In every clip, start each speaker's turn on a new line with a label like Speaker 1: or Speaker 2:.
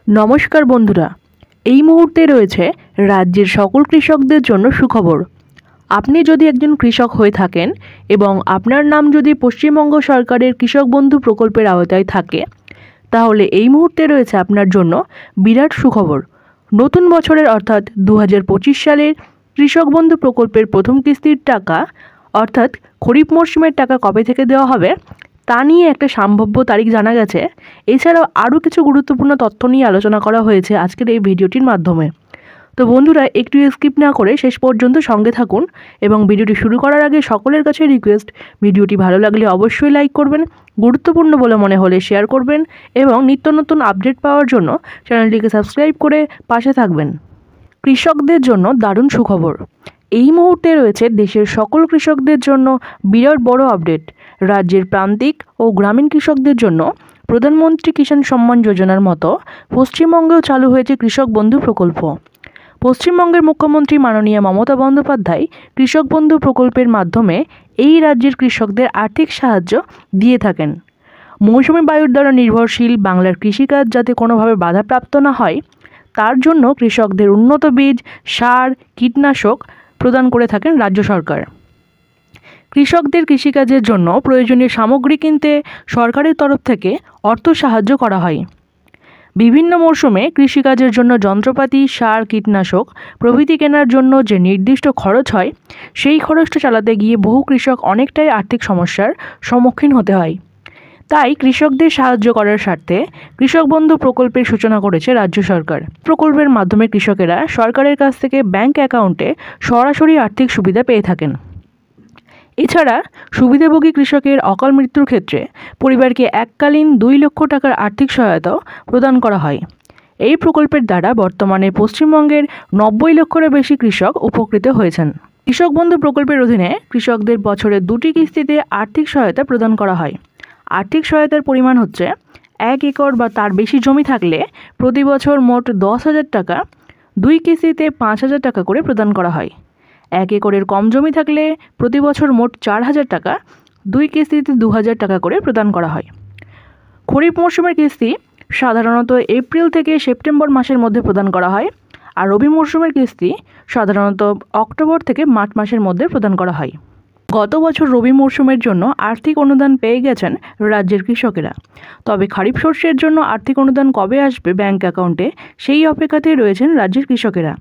Speaker 1: নমস্কার বন্ধুরা, এই মুহূর্তে রয়েছে রাজ্যের সকল কৃষকদের জন্য সুখবর। আপনি যদি একজন কৃষক হয়ে থাকেন এবং আপনার নাম যদি পশ্চিমবঙ্গ সরকারের কৃষক বন্ধু প্রকল্পের আওতায় থাকে, তাহলে এই মুহূর্তে রয়েছে আপনার জন্য বিরাট সুখবর। নতুন বছরের অর্থাৎ 2025 সালের কৃষক বন্ধু প্রকল্পের প্রথম কিস্তির টাকা অর্থাৎ খরিফ মরশুমের টাকা কবে থেকে দেওয়া হবে তা নিয়ে একটা সম্ভাব্য তারিখ জানা গেছে। এছাড়াও আরও কিছু গুরুত্বপূর্ণ তথ্য নিয়ে আলোচনা করা হয়েছে আজকের এই ভিডিওটির মাধ্যমে। তো বন্ধুরা, একটু স্কিপ না করে শেষ পর্যন্ত সঙ্গে থাকুন এবং ভিডিওটি শুরু করার আগে সকলের কাছে রিকোয়েস্ট, ভিডিওটি ভালো লাগলে অবশ্যই লাইক করবেন, গুরুত্বপূর্ণ বলে মনে হলে শেয়ার করবেন এবং নিত্য নতুন আপডেট পাওয়ার জন্য চ্যানেলটিকে সাবস্ক্রাইব করে পাশে থাকবেন। কৃষকদের জন্য দারুণ সুখবর। এই মুহূর্তে রয়েছে দেশের সকল কৃষকদের জন্য বিরাট বড় আপডেট। রাজ্যের প্রান্তিক ও গ্রামীণ কৃষকদের জন্য প্রধানমন্ত্রী কিষাণ সম্মান যোজনার মতো পশ্চিমবঙ্গেও চালু হয়েছে কৃষক বন্ধু প্রকল্প। পশ্চিমবঙ্গের মুখ্যমন্ত্রী মাননীয় মমতা বন্দ্যোপাধ্যায় কৃষক বন্ধু প্রকল্পের মাধ্যমে এই রাজ্যের কৃষকদের আর্থিক সাহায্য দিয়ে থাকেন। মৌসুমী বায়ুর দ্বারা নির্ভরশীল বাংলার কৃষিকাজ যাতে কোনোভাবে বাধাপ্রাপ্ত না হয়, তার জন্য কৃষকদের উন্নত বীজ, সার, কীটনাশক প্রদান করে থাকেন রাজ্য সরকার। কৃষকদের কৃষিকাজের জন্য প্রয়োজনীয় সামগ্রী কিনতে সরকারের তরফ থেকে অর্থ সাহায্য করা হয়। বিভিন্ন মরশুমে কৃষিকাজের জন্য যন্ত্রপাতি, সার, কীটনাশক প্রভৃতি কেনার জন্য যে নির্দিষ্ট খরচ হয়, সেই খরচটা চালাতে গিয়ে বহু কৃষক অনেকটাই আর্থিক সমস্যার সম্মুখীন হতে হয়। তাই কৃষকদের সাহায্য করার স্বার্থে কৃষক বন্ধু প্রকল্পের সূচনা করেছে রাজ্য সরকার। প্রকল্পের মাধ্যমে কৃষকেরা সরকারের কাছ থেকে ব্যাংক অ্যাকাউন্টে সরাসরি আর্থিক সুবিধা পেয়ে থাকেন। এছাড়া সুবিধাভোগী কৃষকের অকাল মৃত্যুর ক্ষেত্রে পরিবারকে এককালীন 2 লক্ষ টাকার আর্থিক সহায়তাও প্রদান করা হয়। এই প্রকল্পের দ্বারা বর্তমানে পশ্চিমবঙ্গের 90 লক্ষেরও বেশি কৃষক উপকৃত হয়েছেন। কৃষক বন্ধু প্রকল্পের অধীনে কৃষকদের বছরে 2টি কিস্তিতে আর্থিক সহায়তা প্রদান করা হয়। আর্থিক সহায়তার পরিমাণ হচ্ছে 1 একর বা তার বেশি জমি থাকলে প্রতি বছর মোট 10,000 টাকা, 2 কিস্তিতে 5,000 টাকা করে প্রদান করা হয়। 1 একরের কম জমি থাকলে প্রতি বছর মোট 4,000 টাকা, 2 কিস্তিতে 2,000 টাকা করে প্রদান করা হয়। খরিফ মরশুমের কিস্তি সাধারণত এপ্রিল থেকে সেপ্টেম্বর মাসের মধ্যে প্রদান করা হয়, আর রবি মরশুমের কিস্তি সাধারণত অক্টোবর থেকে মার্চ মাসের মধ্যে প্রদান করা হয়। গত বছর রবি মরশুমের জন্য আর্থিক অনুদান পেয়ে গেছেন রাজ্যের কৃষকেরা। তবে খারিফ শস্যের জন্য আর্থিক অনুদান কবে আসবে ব্যাংক অ্যাকাউন্টে, সেই অপেক্ষাতেই রয়েছেন রাজ্যের কৃষকেরা।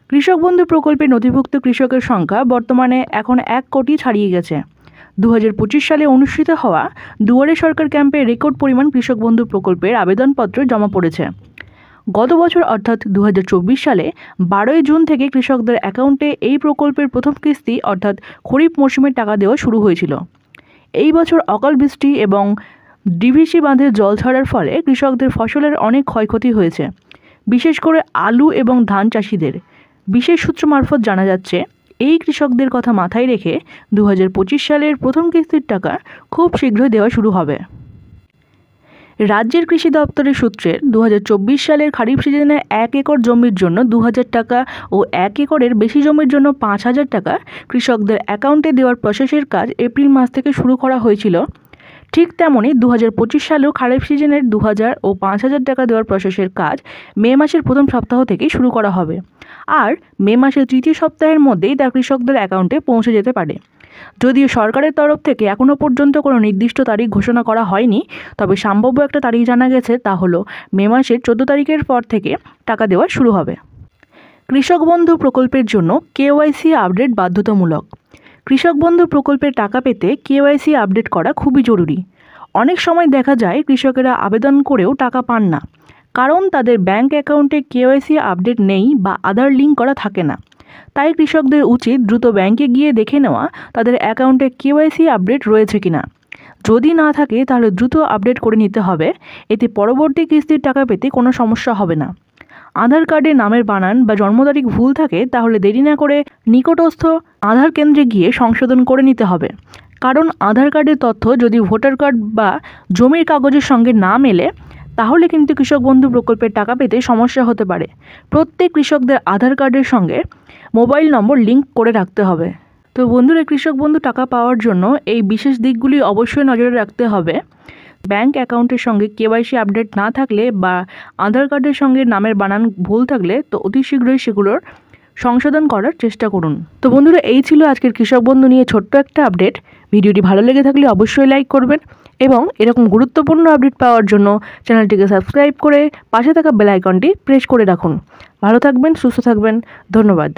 Speaker 1: কৃষক বন্ধু প্রকল্পে নথিভুক্ত কৃষকের সংখ্যা বর্তমানে এখন 1 কোটি ছাড়িয়ে গেছে। 2025 সালে অনুষ্ঠিত হওয়া দুয়ারে সরকার ক্যাম্পে রেকর্ড পরিমাণ কৃষক বন্ধু প্রকল্পের আবেদনপত্র জমা পড়েছে। গত বছর অর্থাৎ 2024 সালে 12 জুন থেকে কৃষকদের অ্যাকাউন্টে এই প্রকল্পের প্রথম কিস্তি অর্থাৎ খরিফ মরশুমের টাকা দেওয়া শুরু হয়েছিল। এই বছর অকাল বৃষ্টি এবং ডিভিসি বাঁধের জল ছাড়ার ফলে কৃষকদের ফসলের অনেক ক্ষয়ক্ষতি হয়েছে। বিশেষ করে আলু এবং ধান চাষিদের। বিশেষ সূত্র মারফত জানা যাচ্ছে, এই কৃষকদের কথা মাথায় রেখে 2025 সালের প্রথম কিস্তির টাকা খুব শীঘ্রই দেওয়া শুরু হবে। রাজ্যের কৃষি দপ্তরের সূত্রে 2024 সালের খারিফ সিজনে 1 একর জমির জন্য 2,000 টাকা ও 1 একরের বেশি জমির জন্য 5,000 টাকা কৃষকদের অ্যাকাউন্টে দেওয়ার প্রসেসের কাজ এপ্রিল মাস থেকে শুরু করা হয়েছিল। ঠিক তেমনই 2025 সালেও খারিফ সিজনের 2,000 ও 5,000 টাকা দেওয়ার প্রসেসের কাজ মে মাসের প্রথম সপ্তাহ থেকেই শুরু করা হবে, আর মে মাসের তৃতীয় সপ্তাহের মধ্যেই তা কৃষকদের অ্যাকাউন্টে পৌঁছে যেতে পারে। যদিও সরকারের তরফ থেকে এখনও পর্যন্ত কোনো নির্দিষ্ট তারিখ ঘোষণা করা হয়নি, তবে সম্ভাব্য একটা তারিখ জানা গেছে, তা হলো মে মাসের 14 তারিখের পর থেকে টাকা দেওয়া শুরু হবে। কৃষক বন্ধু প্রকল্পের জন্য KYC আপডেট বাধ্যতামূলক। কৃষক বন্ধু প্রকল্পের টাকা পেতে KYC আপডেট করা খুবই জরুরি। অনেক সময় দেখা যায় কৃষকেরা আবেদন করেও টাকা পান না, কারণ তাদের ব্যাংক অ্যাকাউন্টে KYC আপডেট নেই বা আধার লিঙ্ক করা থাকে না। তাই কৃষকদের উচিত দ্রুত ব্যাংকে গিয়ে দেখে নেওয়া তাদের অ্যাকাউন্টে KYC আপডেট রয়েছে কিনা। যদি না থাকে তাহলে দ্রুত আপডেট করে নিতে হবে, এতে পরবর্তী কিস্তির টাকা পেতে কোনো সমস্যা হবে না। আধার কার্ডে নামের বানান বা জন্ম তারিখ ভুল থাকে তাহলে দেরি না করে নিকটস্থ আধার কেন্দ্রে গিয়ে সংশোধন করে নিতে হবে, কারণ আধার কার্ডের তথ্য যদি ভোটার কার্ড বা জমির কাগজের সঙ্গে না মেলে তাহলে কিন্তু কৃষক বন্ধু প্রকল্পের টাকা পেতে সমস্যা হতে পারে। প্রত্যেক কৃষকদের আধার কার্ডের সঙ্গে মোবাইল নম্বর লিঙ্ক করে রাখতে হবে। তো বন্ধুরা, কৃষক বন্ধু টাকা পাওয়ার জন্য এই বিশেষ দিকগুলি অবশ্যই নজরে রাখতে হবে। ব্যাংক অ্যাকাউন্টের সঙ্গে কেওয়াইসি আপডেট না থাকলে বা আধার কার্ডের সঙ্গে নামের বানান ভুল থাকলে তো অতি শীঘ্রই সেগুলোর সংশোধন করার চেষ্টা করুন। তো বন্ধুরা, এই ছিল আজকের কৃষক বন্ধু নিয়ে ছোট্ট একটা আপডেট। ভিডিওটি ভালো লেগে থাকলে অবশ্যই লাইক করবেন এবং এরকম গুরুত্বপূর্ণ আপডেট পাওয়ার জন্য চ্যানেলটিকে সাবস্ক্রাইব করে পাশে থাকা বেল আইকনটি প্রেস করে রাখুন। ভালো থাকবেন, সুস্থ থাকবেন, ধন্যবাদ।